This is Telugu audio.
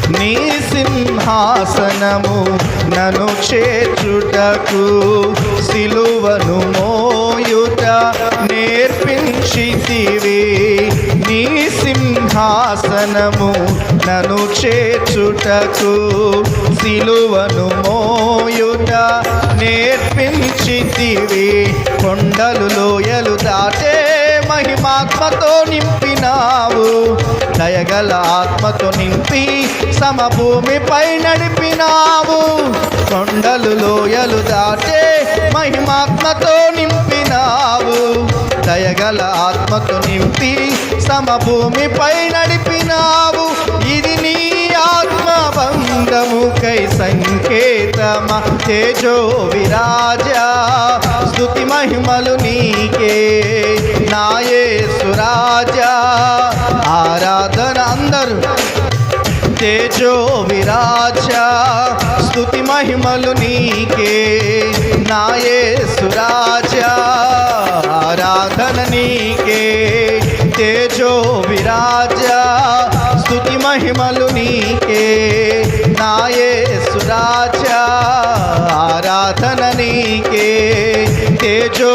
నీ సింహాసనము నను చేర్చుటకు సిలువను మోయుట నేర్పించితివి. నీ సింహాసనము నను చేర్చుటకు సిలువను మోయుట నేర్పించితివి. కొండలు లోయలు దాటే మహిమాత్మతో నింపినావు. దయగల ఆత్మతో నింపి సమభూమిపై నడిపినావు. కొండలు లోయలు దాటే మహిమాత్మతో నింపినావు. దయగల ఆత్మతో నింపి సమభూమిపై నడిపినావు. ఇది నీ ఆత్మబంధముకై సంకేతమా తేజో విరాజా. స్తుతి మహిమలు నీకే నా యేసు రాజా. ఆరాధన అందరూ తేజో విరాజా. స్తుతి మహిమలు నీకే నా యేసు రాజా. ఆరాధన నీకే తేజో విరాజా. స్తుతి మహిమలు నీకే నా యేసు రాజా. ఆరాధన నీకే తేజో